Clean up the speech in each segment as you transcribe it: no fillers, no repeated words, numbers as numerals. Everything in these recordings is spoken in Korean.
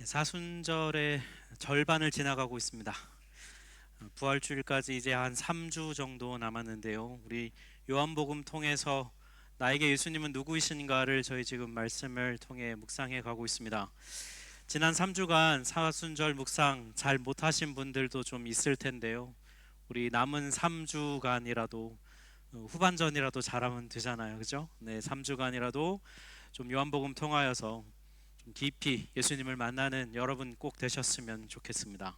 사순절의 절반을 지나가고 있습니다. 부활주일까지 이제 한 3주 정도 남았는데요. 우리 요한복음 통해서 나에게 예수님은 누구이신가를 저희 지금 말씀을 통해 묵상해 가고 있습니다. 지난 3주간 사순절 묵상 잘 못하신 분들도 좀 있을 텐데요. 우리 남은 3주간이라도 후반전이라도 잘하면 되잖아요. 그죠? 네, 3주간이라도 좀 요한복음 통하여서 좀 깊이 예수님을 만나는 여러분 꼭 되셨으면 좋겠습니다.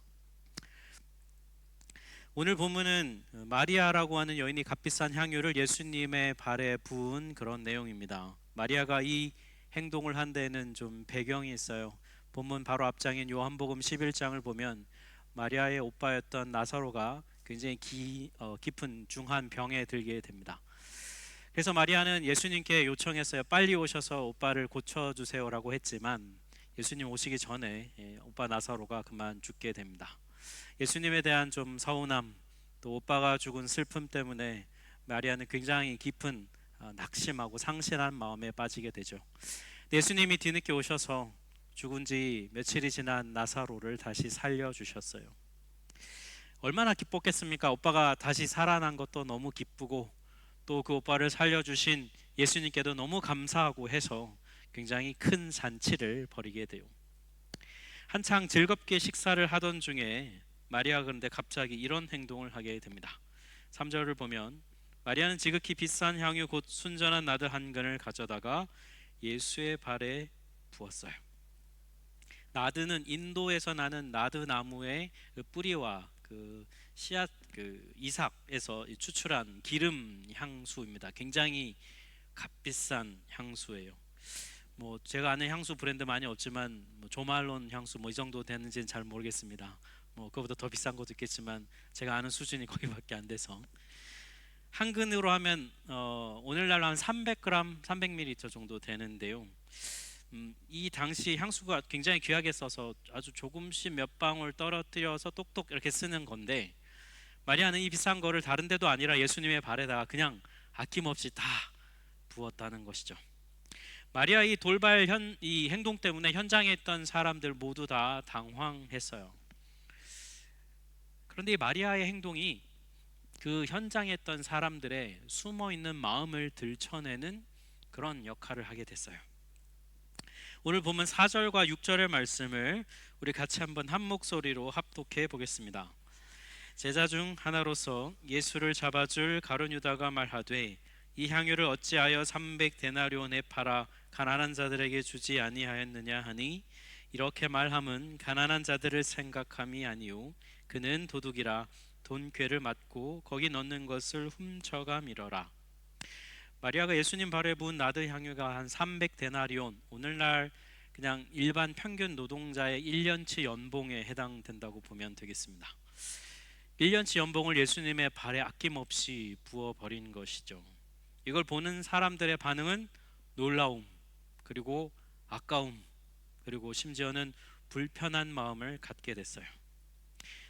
오늘 본문은 마리아라고 하는 여인이 값비싼 향유를 예수님의 발에 부은 그런 내용입니다. 마리아가 이 행동을 한 데는 좀 배경이 있어요. 본문 바로 앞장인 요한복음 11장을 보면 마리아의 오빠였던 나사로가 굉장히 깊은 중한 병에 들게 됩니다. 그래서 마리아는 예수님께 요청했어요. 빨리 오셔서 오빠를 고쳐주세요라고 했지만 예수님 오시기 전에 오빠 나사로가 그만 죽게 됩니다. 예수님에 대한 좀 서운함, 또 오빠가 죽은 슬픔 때문에 마리아는 굉장히 깊은 낙심하고 상실한 마음에 빠지게 되죠. 예수님이 뒤늦게 오셔서 죽은 지 며칠이 지난 나사로를 다시 살려주셨어요. 얼마나 기뻤겠습니까? 오빠가 다시 살아난 것도 너무 기쁘고 또 그 오빠를 살려주신 예수님께도 너무 감사하고 해서 굉장히 큰 잔치를 벌이게 돼요. 한창 즐겁게 식사를 하던 중에 마리아가 그런데 갑자기 이런 행동을 하게 됩니다. 3절을 보면 마리아는 지극히 비싼 향유 곧 순전한 나드 한 근을 가져다가 예수의 발에 부었어요. 나드는 인도에서 나는 나드 나무의 그 뿌리와 그 씨앗 그 이삭에서 추출한 기름 향수입니다. 굉장히 값비싼 향수예요. 뭐 제가 아는 향수 브랜드 많이 없지만 뭐 조말론 향수 뭐 이 정도 되는지는 잘 모르겠습니다. 뭐 그거보다 더 비싼 것도 있겠지만 제가 아는 수준이 거기밖에 안 돼서 한 근으로 하면 오늘날로 한 300g, 300ml 정도 되는데요. 이 당시 향수가 굉장히 귀하게 써서 아주 조금씩 몇 방울 떨어뜨려서 똑똑 이렇게 쓰는 건데 마리아는 이 비싼 거를 다른 데도 아니라 예수님의 발에다가 그냥 아낌없이 다 부었다는 것이죠. 마리아 이 행동 때문에 현장에 있던 사람들 모두 다 당황했어요. 그런데 이 마리아의 행동이 그 현장에 있던 사람들의 숨어 있는 마음을 들춰내는 그런 역할을 하게 됐어요. 오늘 보면 4절과 6절의 말씀을 우리 같이 한번 한 목소리로 합독해 보겠습니다. 제자 중 하나로서 예수를 잡아줄 가룟 유다가 말하되 이 향유를 어찌하여 300데나리온에 팔아 가난한 자들에게 주지 아니하였느냐 하니 이렇게 말함은 가난한 자들을 생각함이 아니요 그는 도둑이라 돈괴를 맞고 거기 넣는 것을 훔쳐가미러라. 마리아가 예수님 발에 부은 나드 향유가 한 300데나리온, 오늘날 그냥 일반 평균 노동자의 1년치 연봉에 해당된다고 보면 되겠습니다. 1년치 연봉을 예수님의 발에 아낌없이 부어버린 것이죠. 이걸 보는 사람들의 반응은 놀라움, 그리고 아까움, 그리고 심지어는 불편한 마음을 갖게 됐어요.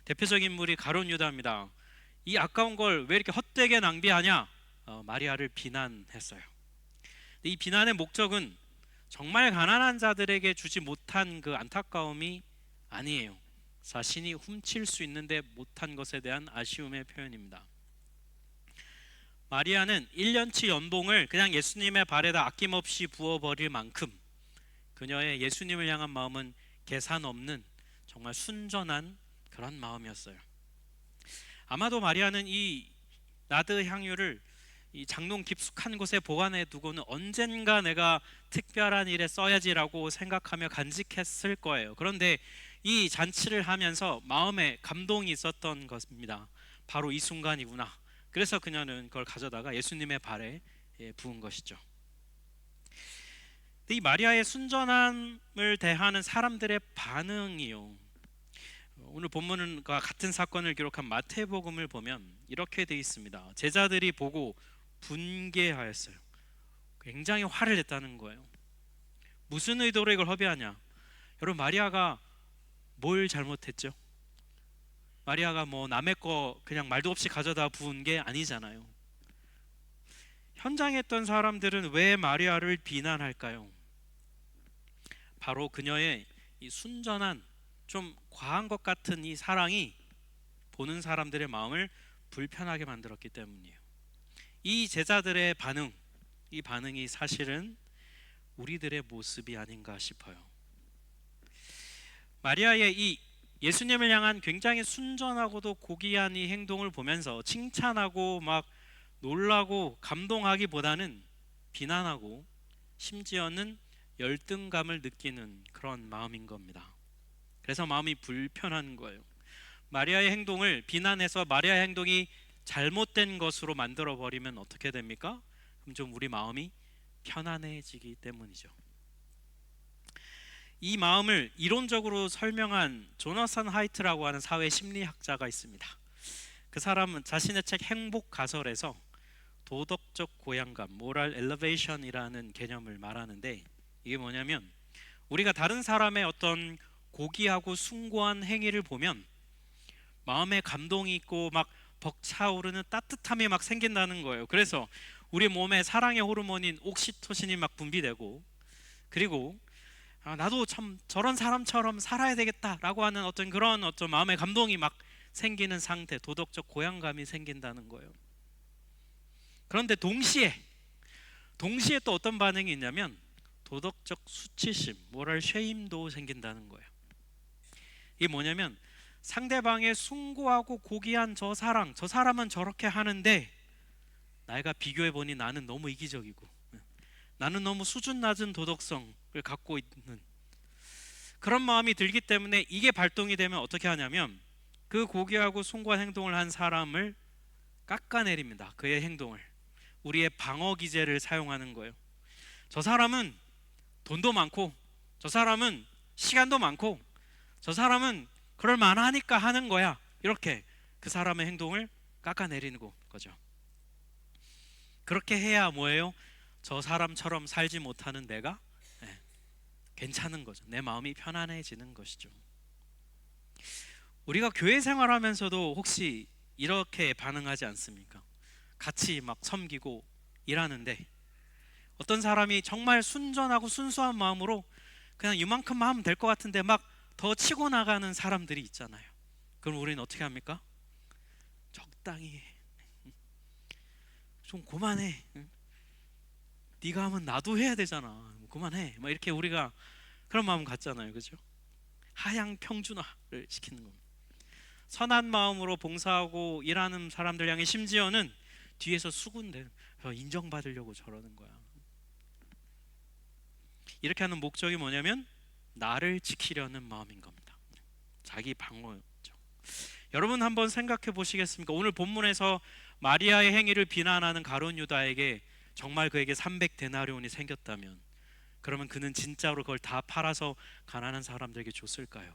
대표적인 인물이 가룟 유다입니다. 이 아까운 걸 왜 이렇게 헛되게 낭비하냐? 마리아를 비난했어요. 이 비난의 목적은 정말 가난한 자들에게 주지 못한 그 안타까움이 아니에요. 자신이 훔칠 수 있는데 못한 것에 대한 아쉬움의 표현입니다. 마리아는 1년치 연봉을 그냥 예수님의 발에다 아낌없이 부어버릴 만큼 그녀의 예수님을 향한 마음은 계산 없는 정말 순전한 그런 마음이었어요. 아마도 마리아는 이 나드 향유를 이 장롱 깊숙한 곳에 보관해 두고는 언젠가 내가 특별한 일에 써야지라고 생각하며 간직했을 거예요. 그런데 이 잔치를 하면서 마음에 감동이 있었던 것입니다. 바로 이 순간이구나. 그래서 그녀는 그걸 가져다가 예수님의 발에 부은 것이죠. 이 마리아의 순전함을 대하는 사람들의 반응이요. 오늘 본문과 같은 사건을 기록한 마태복음을 보면 이렇게 되어 있습니다. 제자들이 보고 분개하였어요. 굉장히 화를 냈다는 거예요. 무슨 의도로 이걸 허비하냐? 여러분, 마리아가 뭘 잘못했죠? 마리아가 뭐 남의 거 그냥 말도 없이 가져다 부은 게 아니잖아요. 현장에 있던 사람들은 왜 마리아를 비난할까요? 바로 그녀의 이 순전한 좀 과한 것 같은 이 사랑이 보는 사람들의 마음을 불편하게 만들었기 때문이에요. 이 제자들의 반응, 이 반응이 사실은 우리들의 모습이 아닌가 싶어요. 마리아의 이 예수님을 향한 굉장히 순전하고도 고귀한 이 행동을 보면서 칭찬하고 막 놀라고 감동하기보다는 비난하고 심지어는 열등감을 느끼는 그런 마음인 겁니다. 그래서 마음이 불편한 거예요. 마리아의 행동을 비난해서 마리아의 행동이 잘못된 것으로 만들어 버리면 어떻게 됩니까? 그럼 좀 우리 마음이 편안해지기 때문이죠. 이 마음을 이론적으로 설명한 조나산 하이트라고 하는 사회 심리학자가 있습니다. 그 사람은 자신의 책 행복 가설에서 도덕적 고양감, 모럴 엘리베이션이라는 개념을 말하는데, 이게 뭐냐면 우리가 다른 사람의 어떤 고귀하고 숭고한 행위를 보면 마음에 감동이 있고 막 벅차오르는 따뜻함이 막 생긴다는 거예요. 그래서 우리 몸에 사랑의 호르몬인 옥시토신이 막 분비되고, 그리고 나도 참 저런 사람처럼 살아야 되겠다라고 하는 어떤 그런 어떤 마음의 감동이 막 생기는 상태, 도덕적 고양감이 생긴다는 거예요. 그런데 동시에 또 어떤 반응이 있냐면 도덕적 수치심, 모럴 쉐임도 생긴다는 거예요. 이게 뭐냐면 상대방의 숭고하고 고귀한 저 사람은 저렇게 하는데 내가 비교해보니 나는 너무 이기적이고 나는 너무 수준 낮은 도덕성을 갖고 있는 그런 마음이 들기 때문에 이게 발동이 되면 어떻게 하냐면 그 고귀하고 숭고한 행동을 한 사람을 깎아내립니다. 그의 행동을. 우리의 방어 기제를 사용하는 거예요. 저 사람은 돈도 많고, 저 사람은 시간도 많고, 저 사람은 그럴 만하니까 하는 거야. 이렇게 그 사람의 행동을 깎아내리는 거죠. 그렇게 해야 뭐예요? 저 사람처럼 살지 못하는 내가 괜찮은 거죠. 내 마음이 편안해지는 것이죠. 우리가 교회 생활하면서도 혹시 이렇게 반응하지 않습니까? 같이 막 섬기고 일하는데 어떤 사람이 정말 순전하고 순수한 마음으로 그냥 이만큼만 하면 될 것 같은데 막 더 치고 나가는 사람들이 있잖아요. 그럼 우리는 어떻게 합니까? 적당히 해. 좀 그만해. 네가 하면 나도 해야 되잖아. 그만해. 막 이렇게 우리가 그런 마음 갖잖아요. 그죠? 하향 평준화를 시키는 겁니다. 선한 마음으로 봉사하고 일하는 사람들 향해 심지어는 뒤에서 수군대 인정받으려고 저러는 거야. 이렇게 하는 목적이 뭐냐면 나를 지키려는 마음인 겁니다. 자기 방어죠. 여러분 한번 생각해 보시겠습니까? 오늘 본문에서 마리아의 행위를 비난하는 가룟 유다에게 정말 그에게 300데나리온이 생겼다면 그러면 그는 진짜로 그걸 다 팔아서 가난한 사람들에게 줬을까요?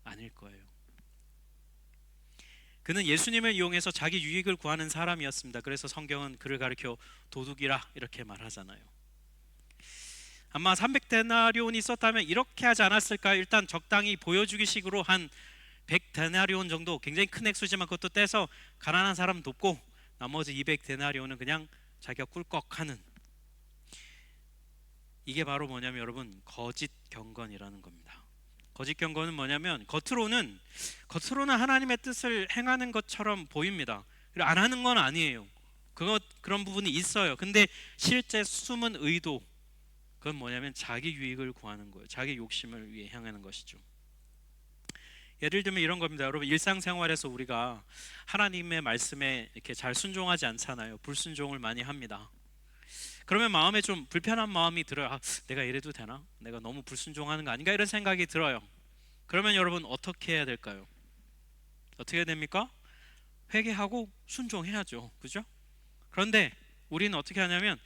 아닐 거예요. 그는 예수님을 이용해서 자기 유익을 구하는 사람이었습니다. 그래서 성경은 그를 가리켜 도둑이라 이렇게 말하잖아요. 아마 300데나리온이 있었다면 이렇게 하지 않았을까요? 일단 적당히 보여주기식으로 한 100데나리온 정도, 굉장히 큰 액수지만 그것도 떼서 가난한 사람 돕고 나머지 200데나리온은 그냥 자기가 꿀꺽하는, 이게 바로 뭐냐면 여러분 거짓 경건이라는 겁니다. 거짓 경건은 뭐냐면 겉으로는 하나님의 뜻을 행하는 것처럼 보입니다. 그리고 안 하는 건 아니에요. 그런 부분이 있어요. 근데 실제 숨은 의도, 그건 뭐냐면 자기 유익을 구하는 거예요. 자기 욕심을 위해 향하는 것이죠. 예를 들면 이런 겁니다. 여러분 일상생활에서 우리가 하나님의 말씀에 이렇게 잘 순종하지 않잖아요. 불순종을 많이 합니다. 그러면 마음에 좀 불편한 마음이 들어요. 내가 이래도 되나? 내가 너무 불순종하는 거 아닌가? 이런 생각이 들어요. 그러면 여러분 어떻게 해야 될까요? 어떻게 해야 됩니까? 회개하고 순종해야죠. 그죠? 그런데 우리는 어떻게 하냐면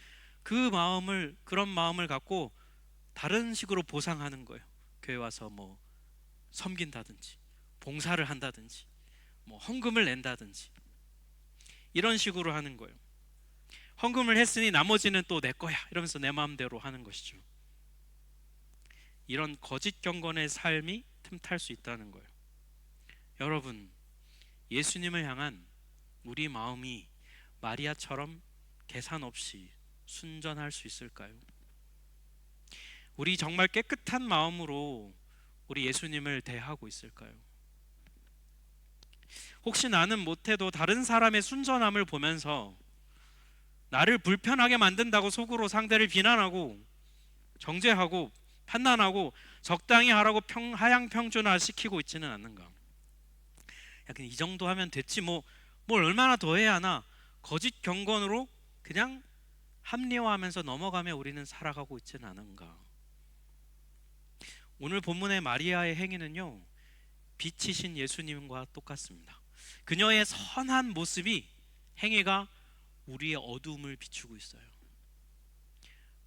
그런 마음을 갖고 다른 식으로 보상하는 거예요. 교회 와서 뭐 섬긴다든지 봉사를 한다든지 뭐 헌금을 낸다든지 이런 식으로 하는 거예요. 헌금을 했으니 나머지는 또 내 거야 이러면서 내 마음대로 하는 것이죠. 이런 거짓 경건의 삶이 틈탈 수 있다는 거예요. 여러분, 예수님을 향한 우리 마음이 마리아처럼 계산 없이 순전할 수 있을까요? 우리 정말 깨끗한 마음으로 우리 예수님을 대하고 있을까요? 혹시 나는 못해도 다른 사람의 순전함을 보면서 나를 불편하게 만든다고 속으로 상대를 비난하고 정죄하고 판단하고 적당히 하라고 하향 평준화 시키고 있지는 않는가? 약간 이 정도 하면 됐지 뭘 얼마나 더 해야 하나? 거짓 경건으로 그냥 합리화하면서 넘어가며 우리는 살아가고 있지는 않은가? 오늘 본문의 마리아의 행위는요, 빛이신 예수님과 똑같습니다. 그녀의 선한 모습이, 행위가 우리의 어두움을 비추고 있어요.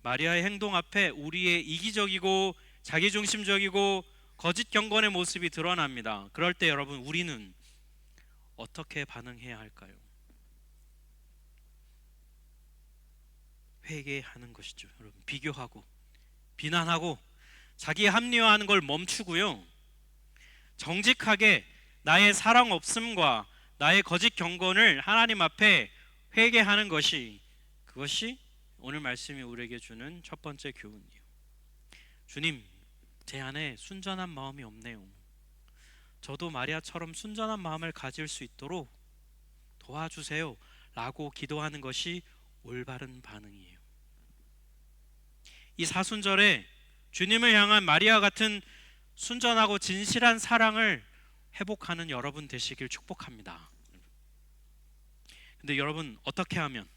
마리아의 행동 앞에 우리의 이기적이고 자기중심적이고 거짓 경건의 모습이 드러납니다. 그럴 때 여러분, 우리는 어떻게 반응해야 할까요? 회개하는 것이죠. 여러분, 비교하고 비난하고 자기 합리화하는 걸 멈추고요, 정직하게 나의 사랑 없음과 나의 거짓 경건을 하나님 앞에 회개하는 것이, 그것이 오늘 말씀이 우리에게 주는 첫 번째 교훈이에요. 주님, 제 안에 순전한 마음이 없네요. 저도 마리아처럼 순전한 마음을 가질 수 있도록 도와주세요 라고 기도하는 것이 올바른 반응이에요. 이 사순절에 주님을 향한 마리아 같은 순전하고 진실한 사랑을 회복하는 여러분 되시길 축복합니다. 근데 여러분, 어떻게 하면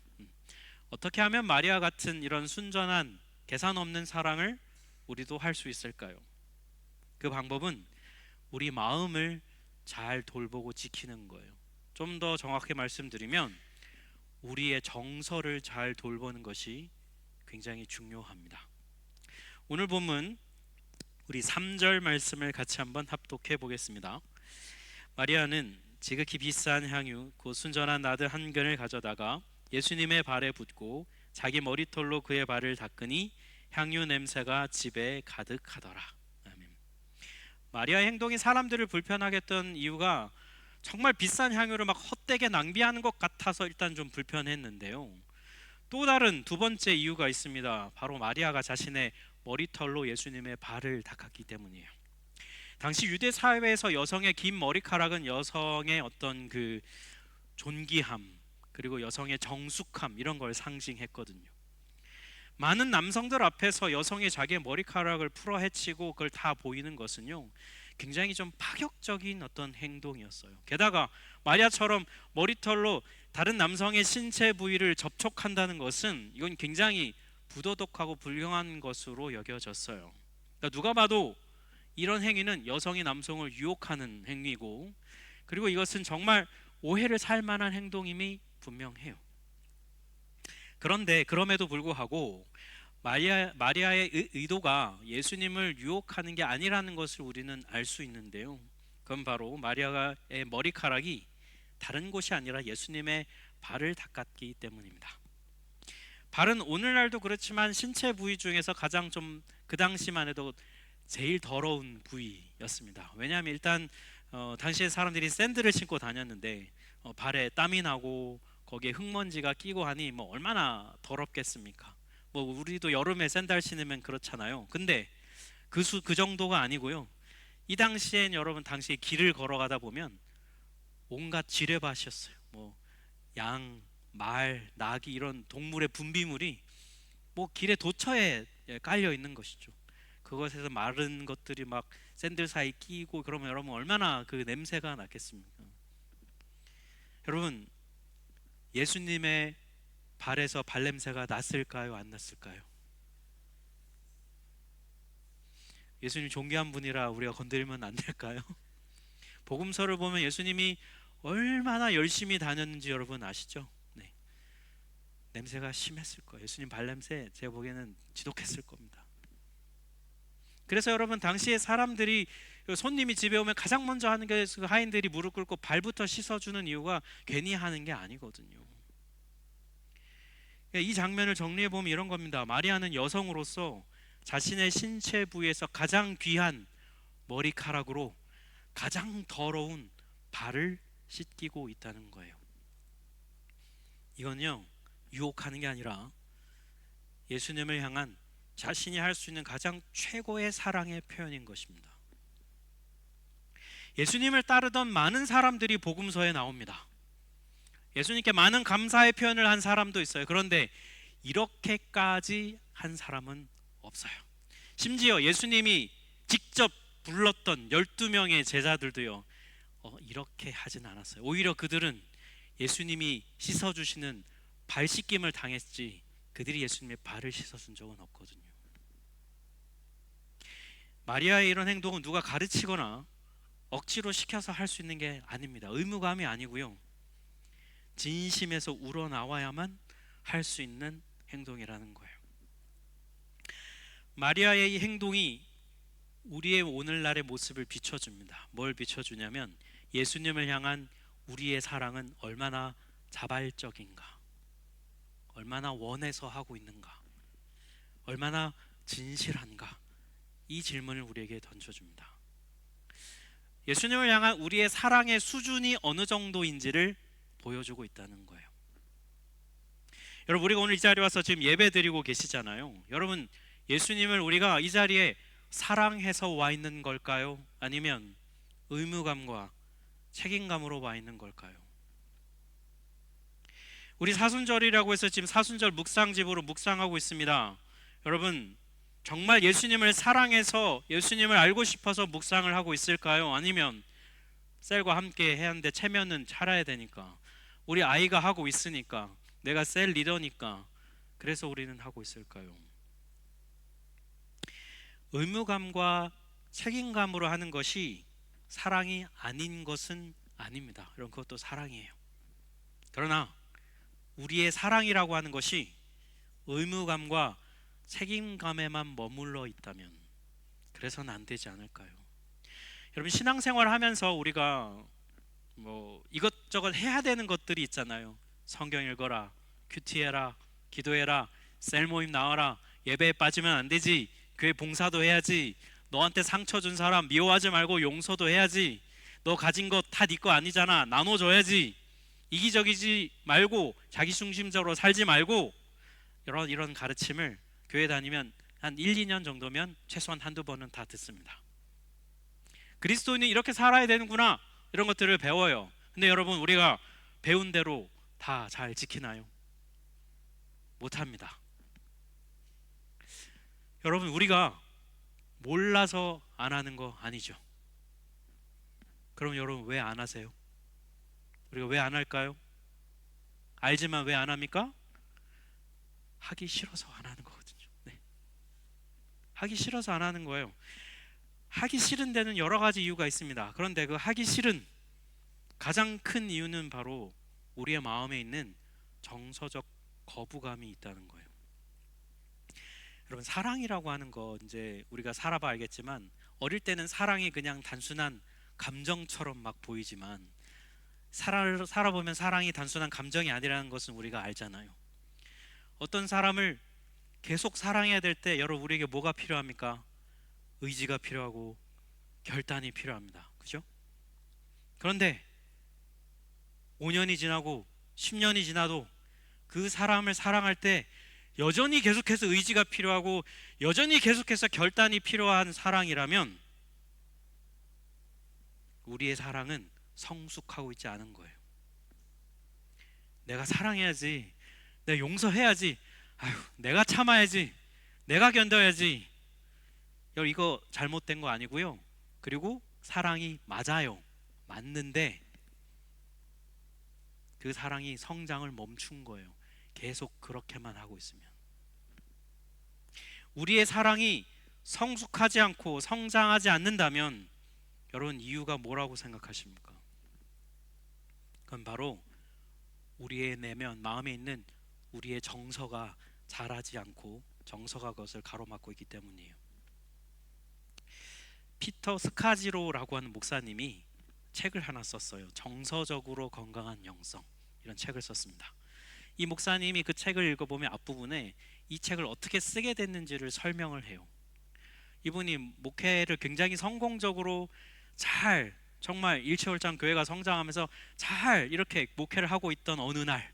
마리아 같은 이런 순전한 계산 없는 사랑을 우리도 할 수 있을까요? 그 방법은 우리 마음을 잘 돌보고 지키는 거예요. 좀 더 정확히 말씀드리면 우리의 정서를 잘 돌보는 것이 굉장히 중요합니다. 오늘 본문 우리 3절 말씀을 같이 한번 합독해 보겠습니다. 마리아는 지극히 비싼 향유 곧 순전한 나드 한 근을 가져다가 예수님의 발에 붓고 자기 머리털로 그의 발을 닦으니 향유 냄새가 집에 가득하더라. 아멘. 마리아의 행동이 사람들을 불편하게 했던 이유가 정말 비싼 향유를 막 헛되게 낭비하는 것 같아서 일단 좀 불편했는데요, 또 다른 두 번째 이유가 있습니다. 바로 마리아가 자신의 머리털로 예수님의 발을 닦았기 때문이에요. 당시 유대 사회에서 여성의 긴 머리카락은 여성의 어떤 그 존귀함, 그리고 여성의 정숙함, 이런 걸 상징했거든요. 많은 남성들 앞에서 여성이 자기의 머리카락을 풀어 헤치고 그걸 다 보이는 것은요, 굉장히 좀 파격적인 어떤 행동이었어요. 게다가 마리아처럼 머리털로 다른 남성의 신체 부위를 접촉한다는 것은 이건 굉장히 부도덕하고 불경한 것으로 여겨졌어요. 그러니까 누가 봐도 이런 행위는 여성이 남성을 유혹하는 행위고, 그리고 이것은 정말 오해를 살 만한 행동임이 분명해요. 그런데 그럼에도 불구하고 마리아의 의도가 예수님을 유혹하는 게 아니라는 것을 우리는 알 수 있는데요, 그건 바로 마리아의 머리카락이 다른 곳이 아니라 예수님의 발을 닦았기 때문입니다. 발은 오늘날도 그렇지만 신체 부위 중에서 가장 좀 그 당시만 해도 제일 더러운 부위였습니다. 왜냐하면 일단 당시에 사람들이 샌들을 신고 다녔는데 발에 땀이 나고 거기에 흙먼지가 끼고 하니 뭐 얼마나 더럽겠습니까? 뭐 우리도 여름에 샌들 신으면 그렇잖아요. 근데 그 정도가 아니고요, 이 당시엔 여러분, 당시에 길을 걸어가다 보면 온갖 지뢰밭이었어요. 뭐 양, 말, 나귀 이런 동물의 분비물이 뭐 길의 도처에 깔려 있는 것이죠. 그것에서 마른 것들이 막 샌들 사이 끼고 그러면 여러분 얼마나 그 냄새가 났겠습니까? 여러분, 예수님의 발에서 발냄새가 났을까요? 안 났을까요? 예수님 존귀한 분이라 우리가 건드리면 안 될까요? 복음서를 보면 예수님이 얼마나 열심히 다녔는지 여러분 아시죠? 네. 냄새가 심했을 거예요. 예수님 발냄새 제가 보기에는 지독했을 겁니다. 그래서 여러분, 당시에 사람들이 손님이 집에 오면 가장 먼저 하는 게 하인들이 무릎 꿇고 발부터 씻어주는 이유가 괜히 하는 게 아니거든요. 이 장면을 정리해 보면 이런 겁니다. 마리아는 여성으로서 자신의 신체 부위에서 가장 귀한 머리카락으로 가장 더러운 발을 씻기고 있다는 거예요. 이건요, 유혹하는 게 아니라 예수님을 향한 자신이 할 수 있는 가장 최고의 사랑의 표현인 것입니다. 예수님을 따르던 많은 사람들이 복음서에 나옵니다. 예수님께 많은 감사의 표현을 한 사람도 있어요. 그런데 이렇게까지 한 사람은 없어요. 심지어 예수님이 직접 불렀던 12명의 제자들도요, 이렇게 하진 않았어요. 오히려 그들은 예수님이 씻어주시는 발 씻김을 당했지 그들이 예수님의 발을 씻어준 적은 없거든요. 마리아의 이런 행동은 누가 가르치거나 억지로 시켜서 할 수 있는 게 아닙니다. 의무감이 아니고요, 진심에서 우러나와야만 할 수 있는 행동이라는 거예요. 마리아의 이 행동이 우리의 오늘날의 모습을 비춰줍니다. 뭘 비춰주냐면 예수님을 향한 우리의 사랑은 얼마나 자발적인가, 얼마나 원해서 하고 있는가, 얼마나 진실한가, 이 질문을 우리에게 던져줍니다. 예수님을 향한 우리의 사랑의 수준이 어느 정도인지를 보여주고 있다는 거예요. 여러분, 우리가 오늘 이 자리에 와서 지금 예배 드리고 계시잖아요. 여러분, 예수님을 우리가 이 자리에 사랑해서 와 있는 걸까요? 아니면 의무감과 책임감으로 와 있는 걸까요? 우리 사순절이라고 해서 지금 사순절 묵상집으로 묵상하고 있습니다. 여러분, 정말 예수님을 사랑해서 예수님을 알고 싶어서 묵상을 하고 있을까요? 아니면 셀과 함께 해야 하는데 체면은 차려야 되니까, 우리 아이가 하고 있으니까, 내가 셀 리더니까 그래서 우리는 하고 있을까요? 의무감과 책임감으로 하는 것이 사랑이 아닌 것은 아닙니다. 여러분, 그것도 사랑이에요. 그러나 우리의 사랑이라고 하는 것이 의무감과 책임감에만 머물러 있다면 그래서는 안 되지 않을까요? 여러분, 신앙생활 하면서 우리가 이것저것 해야 되는 것들이 있잖아요. 성경 읽어라, 큐티해라, 기도해라, 셀 모임 나와라, 예배에 빠지면 안 되지, 교회 봉사도 해야지, 너한테 상처 준 사람 미워하지 말고 용서도 해야지, 너 가진 거 다 네 거 아니잖아, 나눠줘야지, 이기적이지 말고 자기중심적으로 살지 말고, 이런 가르침을 교회 다니면 한 1, 2년 정도면 최소한 한두 번은 다 듣습니다. 그리스도인이 이렇게 살아야 되는구나, 이런 것들을 배워요. 근데 여러분, 우리가 배운 대로 다 잘 지키나요? 못합니다. 여러분, 우리가 몰라서 안 하는 거 아니죠? 그럼 여러분, 왜 안 하세요? 우리가 왜 안 할까요? 알지만 왜 안 합니까? 하기 싫어서 안 하는 거거든요. 네. 하기 싫어서 안 하는 거예요. 하기 싫은 데는 여러 가지 이유가 있습니다. 그런데 그 하기 싫은 가장 큰 이유는 바로 우리의 마음에 있는 정서적 거부감이 있다는 거예요. 여러분, 사랑이라고 하는 거 이제 우리가 살아봐 알겠지만, 어릴 때는 사랑이 그냥 단순한 감정처럼 막 보이지만 살아보면 사랑이 단순한 감정이 아니라는 것은 우리가 알잖아요. 어떤 사람을 계속 사랑해야 될 때 여러분, 우리에게 뭐가 필요합니까? 의지가 필요하고 결단이 필요합니다. 그죠? 그런데 5년이 지나고 10년이 지나도 그 사람을 사랑할 때 여전히 계속해서 의지가 필요하고 여전히 계속해서 결단이 필요한 사랑이라면 우리의 사랑은 성숙하고 있지 않은 거예요. 내가 사랑해야지, 내가 용서해야지, 내가 참아야지, 내가 견뎌야지. 여러분, 이거 잘못된 거 아니고요. 그리고 사랑이 맞아요. 맞는데 그 사랑이 성장을 멈춘 거예요. 계속 그렇게만 하고 있으면. 우리의 사랑이 성숙하지 않고 성장하지 않는다면 여러분, 이유가 뭐라고 생각하십니까? 그건 바로 우리의 내면, 마음에 있는 우리의 정서가 자라지 않고 정서가 그것을 가로막고 있기 때문이에요. 피터 스카지로라고 하는 목사님이 책을 하나 썼어요. 정서적으로 건강한 영성, 이런 책을 썼습니다. 이 목사님이 그 책을 읽어보면 앞부분에 이 책을 어떻게 쓰게 됐는지를 설명을 해요. 이분이 목회를 굉장히 성공적으로 잘, 정말 일체월장 교회가 성장하면서 잘 이렇게 목회를 하고 있던 어느 날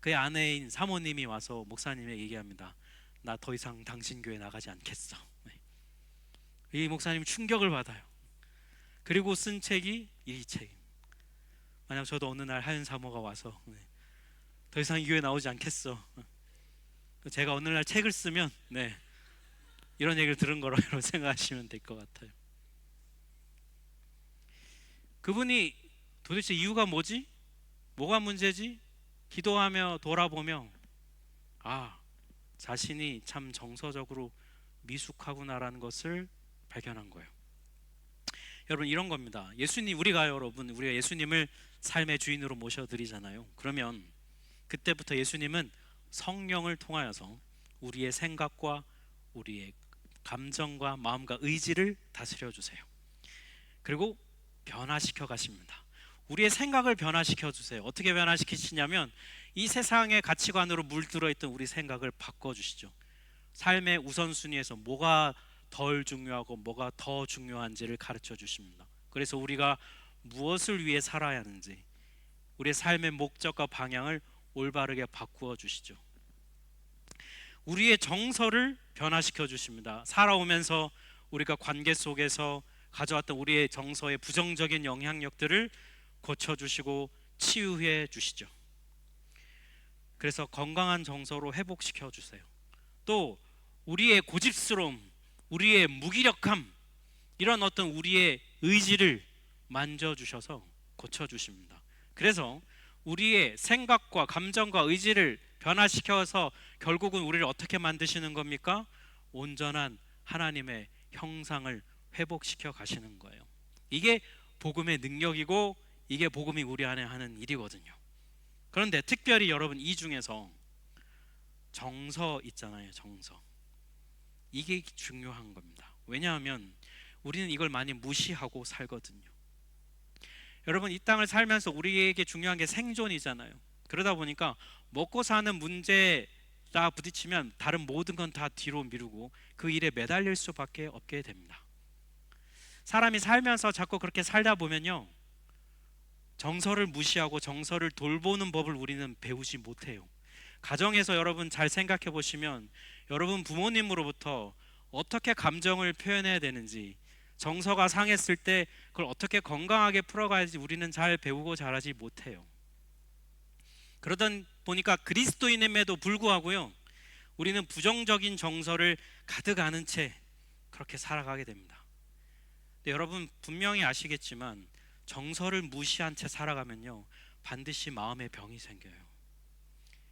그의 아내인 사모님이 와서 목사님에게 얘기합니다. 나 더 이상 당신 교회 나가지 않겠어. 이 목사님 충격을 받아요. 그리고 쓴 책이 이 책. 만약 저도 어느 날 하윤 사모가 와서 더 이상 이 교회 나오지 않겠어, 제가 어느 날 책을 쓰면 이런 얘기를 들은 거라고 생각하시면 될 것 같아요. 그분이 도대체 이유가 뭐지? 뭐가 문제지? 기도하며 돌아보며 자신이 참 정서적으로 미숙하구나라는 것을 발견한 거예요. 여러분, 이런 겁니다. 우리가 예수님을 삶의 주인으로 모셔드리잖아요. 그러면 그때부터 예수님은 성령을 통하여서 우리의 생각과 우리의 감정과 마음과 의지를 다스려 주세요. 그리고 변화시켜 가십니다. 우리의 생각을 변화시켜 주세요. 어떻게 변화시키시냐면 이 세상의 가치관으로 물들어 있던 우리 생각을 바꿔 주시죠. 삶의 우선순위에서 뭐가 덜 중요하고 뭐가 더 중요한지를 가르쳐 주십니다. 그래서 우리가 무엇을 위해 살아야 하는지, 우리의 삶의 목적과 방향을 올바르게 바꾸어 주시죠. 우리의 정서를 변화시켜 주십니다. 살아오면서 우리가 관계 속에서 가져왔던 우리의 정서의 부정적인 영향력들을 고쳐주시고 치유해 주시죠. 그래서 건강한 정서로 회복시켜 주세요. 또 우리의 고집스러움, 우리의 무기력함, 이런 어떤 우리의 의지를 만져주셔서 고쳐주십니다. 그래서 우리의 생각과 감정과 의지를 변화시켜서 결국은 우리를 어떻게 만드시는 겁니까? 온전한 하나님의 형상을 회복시켜 가시는 거예요. 이게 복음의 능력이고 이게 복음이 우리 안에 하는 일이거든요. 그런데 특별히 여러분, 이 중에서 정서 있잖아요. 정서, 이게 중요한 겁니다. 왜냐하면 우리는 이걸 많이 무시하고 살거든요. 여러분, 이 땅을 살면서 우리에게 중요한 게 생존이잖아요. 그러다 보니까 먹고 사는 문제다 부딪히면 다른 모든 건 다 뒤로 미루고 그 일에 매달릴 수밖에 없게 됩니다. 사람이 살면서 자꾸 그렇게 살다 보면요, 정서를 무시하고 정서를 돌보는 법을 우리는 배우지 못해요. 가정에서 여러분 잘 생각해 보시면 여러분 부모님으로부터 어떻게 감정을 표현해야 되는지, 정서가 상했을 때 그걸 어떻게 건강하게 풀어가야지 우리는 잘 배우고 잘하지 못해요. 그러다 보니까 그리스도인임에도 불구하고요, 우리는 부정적인 정서를 가득 안은 채 그렇게 살아가게 됩니다. 근데 여러분 분명히 아시겠지만 정서를 무시한 채 살아가면요, 반드시 마음의 병이 생겨요.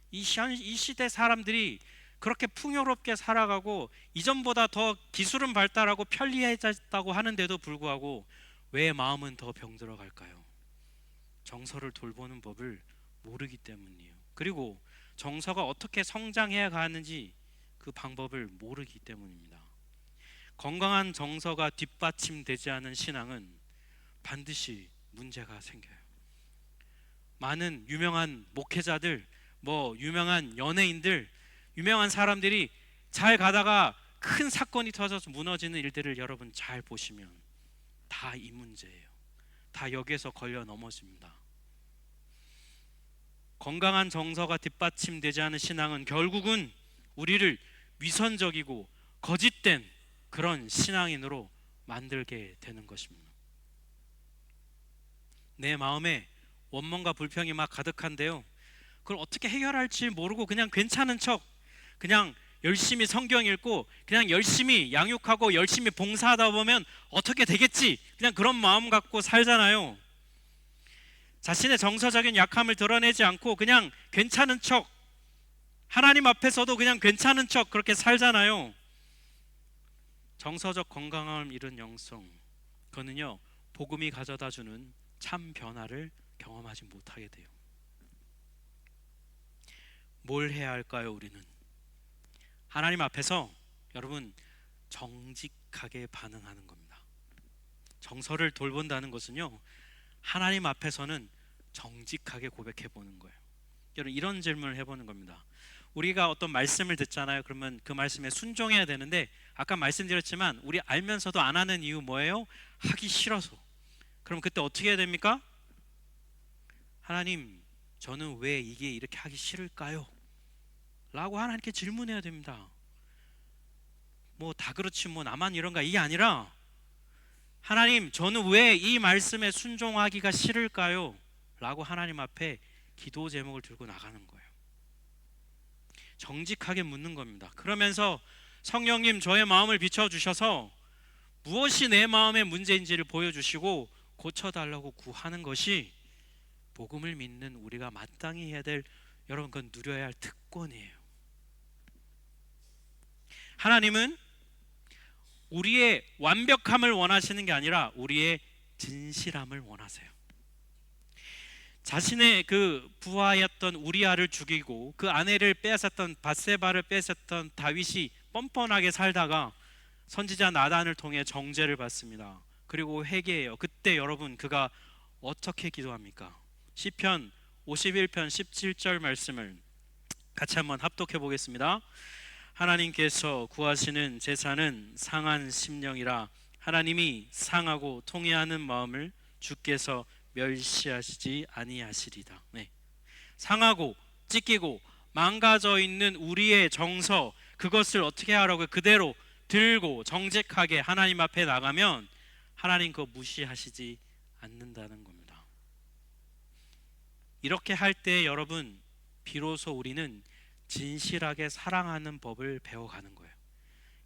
이 시대 사람들이 그렇게 풍요롭게 살아가고 이전보다 더 기술은 발달하고 편리해졌다고 하는데도 불구하고 왜 마음은 더 병들어 갈까요? 정서를 돌보는 법을 모르기 때문이에요. 그리고 정서가 어떻게 성장해 가는지 그 방법을 모르기 때문입니다. 건강한 정서가 뒷받침되지 않은 신앙은 반드시 문제가 생겨요. 많은 유명한 목회자들, 유명한 연예인들, 유명한 사람들이 잘 가다가 큰 사건이 터져서 무너지는 일들을 여러분 잘 보시면 다 이 문제예요. 다 여기에서 걸려 넘어집니다. 건강한 정서가 뒷받침되지 않은 신앙은 결국은 우리를 위선적이고 거짓된 그런 신앙인으로 만들게 되는 것입니다. 내 마음에 원망과 불평이 막 가득한데요, 그걸 어떻게 해결할지 모르고 그냥 괜찮은 척, 그냥 열심히 성경 읽고 그냥 열심히 양육하고 열심히 봉사하다 보면 어떻게 되겠지, 그냥 그런 마음 갖고 살잖아요. 자신의 정서적인 약함을 드러내지 않고 그냥 괜찮은 척, 하나님 앞에서도 그냥 괜찮은 척 그렇게 살잖아요. 정서적 건강함을 잃은 영성, 그거는요, 복음이 가져다주는 참 변화를 경험하지 못하게 돼요. 뭘 해야 할까요? 우리는 하나님 앞에서 여러분 정직하게 반응하는 겁니다. 정서를 돌본다는 것은요, 하나님 앞에서는 정직하게 고백해 보는 거예요. 여러분, 이런 질문을 해보는 겁니다. 우리가 어떤 말씀을 듣잖아요. 그러면 그 말씀에 순종해야 되는데 아까 말씀드렸지만 우리 알면서도 안 하는 이유 뭐예요? 하기 싫어서. 그럼 그때 어떻게 해야 됩니까? 하나님, 저는 왜 이게 이렇게 하기 싫을까요? 라고 하나님께 질문해야 됩니다. 다 그렇지 나만 이런가, 이게 아니라 하나님, 저는 왜 이 말씀에 순종하기가 싫을까요? 라고 하나님 앞에 기도 제목을 들고 나가는 거예요. 정직하게 묻는 겁니다. 그러면서 성령님, 저의 마음을 비춰주셔서 무엇이 내 마음의 문제인지를 보여주시고 고쳐달라고 구하는 것이 복음을 믿는 우리가 마땅히 해야 될, 여러분, 그건 누려야 할 특권이에요. 하나님은 우리의 완벽함을 원하시는 게 아니라 우리의 진실함을 원하세요. 자신의 그 부하였던 우리아를 죽이고 그 아내를 빼앗았던 밧세바를 뺏었던 다윗이 뻔뻔하게 살다가 선지자 나단을 통해 정죄를 받습니다. 그리고 회개해요. 그때 여러분, 그가 어떻게 기도합니까? 시편 51편 17절 말씀을 같이 한번 합독해 보겠습니다. 하나님께서 구하시는 제사는 상한 심령이라. 하나님이 상하고 통회하는 마음을 주께서 멸시하시지 아니하시리다. 네. 상하고 찢기고 망가져 있는 우리의 정서, 그것을 어떻게 하라고요? 그대로 들고 정직하게 하나님 앞에 나가면 하나님 그거 무시하시지 않는다는 겁니다. 이렇게 할 때 여러분, 비로소 우리는 진실하게 사랑하는 법을 배워가는 거예요.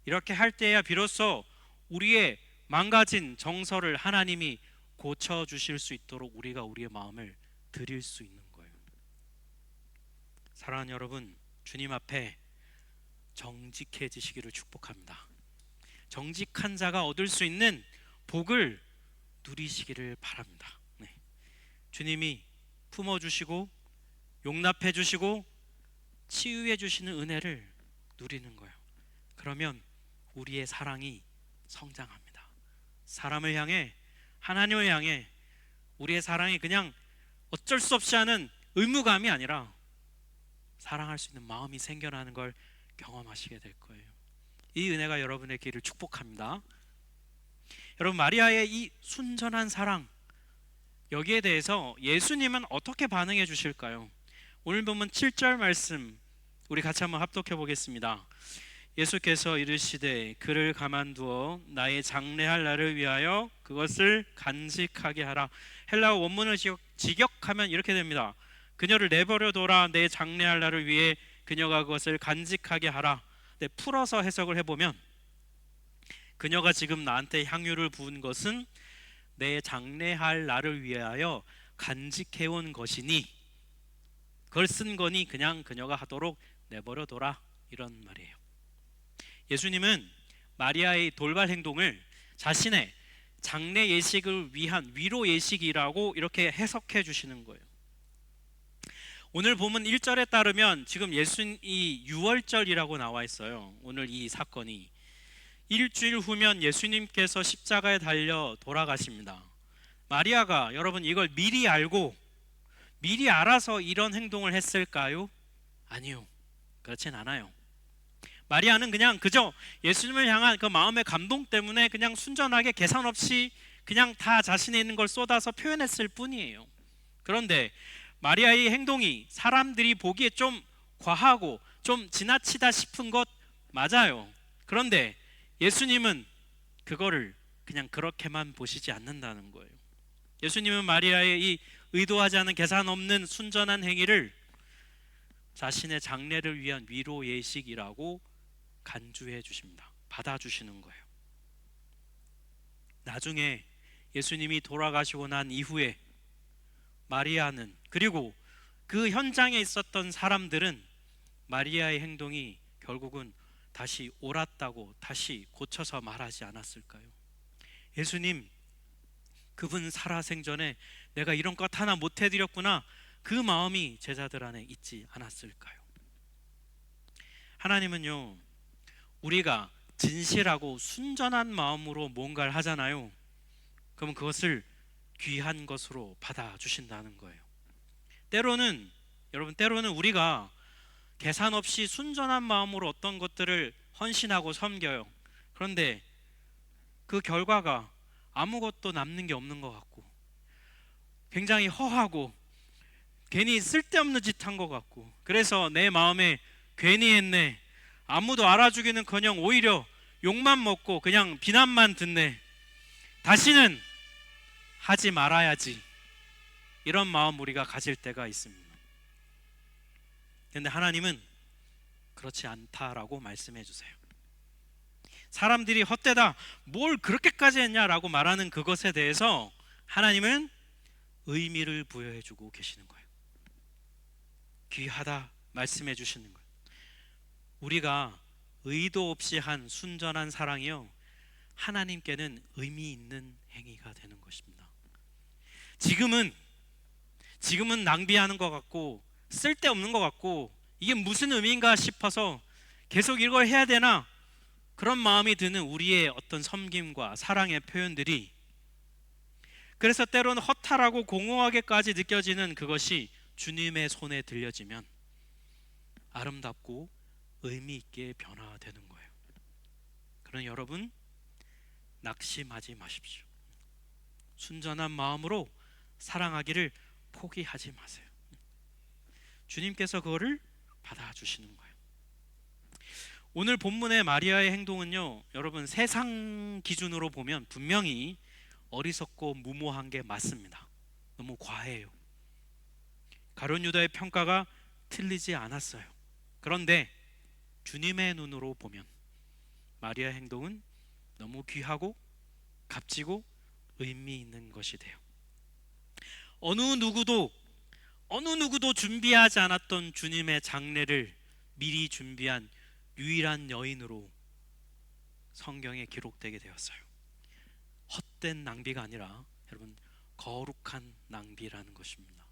이렇게 할 때야 비로소 우리의 망가진 정서를 하나님이 고쳐주실 수 있도록 우리가 우리의 마음을 드릴 수 있는 거예요. 사랑하는 여러분, 주님 앞에 정직해지시기를 축복합니다. 정직한 자가 얻을 수 있는 복을 누리시기를 바랍니다. 네. 주님이 품어주시고 용납해주시고 치유해주시는 은혜를 누리는 거예요. 그러면 우리의 사랑이 성장합니다. 사람을 향해, 하나님을 향해 우리의 사랑이 그냥 어쩔 수 없이 하는 의무감이 아니라 사랑할 수 있는 마음이 생겨나는 걸 경험하시게 될 거예요. 이 은혜가 여러분의 길을 축복합니다. 여러분, 마리아의 이 순전한 사랑, 여기에 대해서 예수님은 어떻게 반응해 주실까요? 오늘 보면 7절 말씀 우리 같이 한번 합독해 보겠습니다. 예수께서 이르시되 그를 가만두어 나의 장래할 날을 위하여 그것을 간직하게 하라. 헬라어 원문을 직역하면 이렇게 됩니다. 그녀를 내버려둬라. 내 장래할 날을 위해 그녀가 그것을 간직하게 하라. 네, 풀어서 해석을 해보면 그녀가 지금 나한테 향유를 부은 것은 내 장래할 날을 위하여 간직해온 것이니 그걸 쓴 거니 그냥 그녀가 하도록 내버려둬라, 이런 말이에요. 예수님은 마리아의 돌발 행동을 자신의 장래 예식을 위한 위로 예식이라고 이렇게 해석해 주시는 거예요. 오늘 본문 1절에 따르면 지금 예수님이 유월절이라고 나와 있어요. 오늘 이 사건이 일주일 후면 예수님께서 십자가에 달려 돌아가십니다. 마리아가 여러분 이걸 미리 알고 미리 알아서 이런 행동을 했을까요? 아니요, 그렇진 않아요. 마리아는 그냥 그저 예수님을 향한 그 마음의 감동 때문에 그냥 순전하게 계산 없이 그냥 다 자신에 있는 걸 쏟아서 표현했을 뿐이에요. 그런데 마리아의 행동이 사람들이 보기에 좀 과하고 좀 지나치다 싶은 것 맞아요. 그런데 예수님은 그거를 그냥 그렇게만 보시지 않는다는 거예요. 예수님은 마리아의 이 의도하지 않은 계산 없는 순전한 행위를 자신의 장래를 위한 위로 예식이라고 간주해 주십니다. 받아주시는 거예요. 나중에 예수님이 돌아가시고 난 이후에 마리아는, 그리고 그 현장에 있었던 사람들은 마리아의 행동이 결국은 다시 옳았다고 다시 고쳐서 말하지 않았을까요? 예수님, 그분 살아생전에 내가 이런 것 하나 못 해드렸구나, 그 마음이 제자들 안에 있지 않았을까요? 하나님은요, 우리가 진실하고 순전한 마음으로 뭔가를 하잖아요. 그러면 그것을 귀한 것으로 받아주신다는 거예요. 때로는 우리가 계산 없이 순전한 마음으로 어떤 것들을 헌신하고 섬겨요. 그런데 그 결과가 아무것도 남는 게 없는 것 같고 굉장히 허하고 괜히 쓸데없는 짓 한 것 같고, 그래서 내 마음에 괜히 했네, 아무도 알아주기는커녕 오히려 욕만 먹고 그냥 비난만 듣네, 다시는 하지 말아야지, 이런 마음 우리가 가질 때가 있습니다. 그런데 하나님은 그렇지 않다라고 말씀해 주세요. 사람들이 헛되다, 뭘 그렇게까지 했냐라고 말하는 그것에 대해서 하나님은 의미를 부여해 주고 계시는 거예요. 귀하다 말씀해 주시는 거예요. 우리가 의도 없이 한 순전한 사랑이요, 하나님께는 의미 있는 행위가 되는 것입니다. 지금은 낭비하는 것 같고 쓸데없는 것 같고 이게 무슨 의미인가 싶어서 계속 이걸 해야 되나, 그런 마음이 드는 우리의 어떤 섬김과 사랑의 표현들이, 그래서 때로는 허탈하고 공허하게까지 느껴지는 그것이 주님의 손에 들려지면 아름답고 의미 있게 변화되는 거예요. 그러나 여러분, 낙심하지 마십시오. 순전한 마음으로 사랑하기를 포기하지 마세요. 주님께서 그거를 받아주시는 거예요. 오늘 본문의 마리아의 행동은요, 여러분 세상 기준으로 보면 분명히 어리석고 무모한 게 맞습니다. 너무 과해요. 가룟 유다의 평가가 틀리지 않았어요. 그런데 주님의 눈으로 보면 마리아의 행동은 너무 귀하고 값지고 의미 있는 것이 돼요. 어느 누구도 준비하지 않았던 주님의 장례를 미리 준비한 유일한 여인으로 성경에 기록되게 되었어요. 헛된 낭비가 아니라 여러분, 거룩한 낭비라는 것입니다.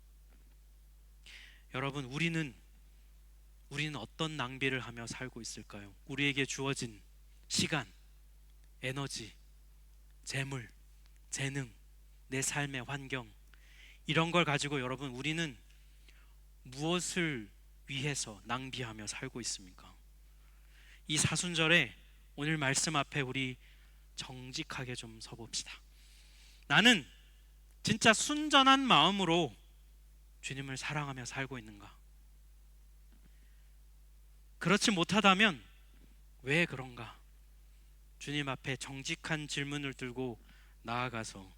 여러분, 우리는 어떤 낭비를 하며 살고 있을까요? 우리에게 주어진 시간, 에너지, 재물, 재능, 내 삶의 환경, 이런 걸 가지고 여러분, 우리는 무엇을 위해서 낭비하며 살고 있습니까? 이 사순절에 오늘 말씀 앞에 우리 정직하게 좀 서봅시다. 나는 진짜 순전한 마음으로 주님을 사랑하며 살고 있는가? 그렇지 못하다면 왜 그런가? 주님 앞에 정직한 질문을 들고 나아가서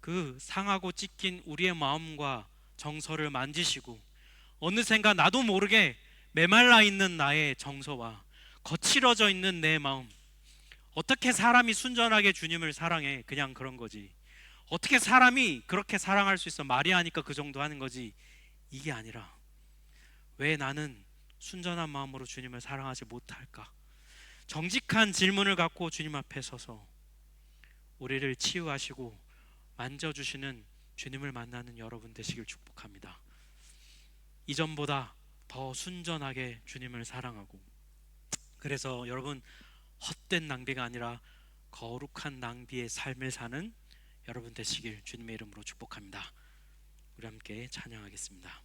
그 상하고 찢긴 우리의 마음과 정서를 만지시고, 어느샌가 나도 모르게 메말라 있는 나의 정서와 거칠어져 있는 내 마음, 어떻게 사람이 순전하게 주님을 사랑해? 그냥 그런 거지. 어떻게 사람이 그렇게 사랑할 수 있어? 말이 하니까 그 정도 하는 거지. 이게 아니라 왜 나는 순전한 마음으로 주님을 사랑하지 못할까? 정직한 질문을 갖고 주님 앞에 서서 우리를 치유하시고 만져주시는 주님을 만나는 여러분 되시길 축복합니다. 이전보다 더 순전하게 주님을 사랑하고, 그래서 여러분, 헛된 낭비가 아니라 거룩한 낭비의 삶을 사는 여러분 되시길 주님의 이름으로 축복합니다. 우리 함께 찬양하겠습니다.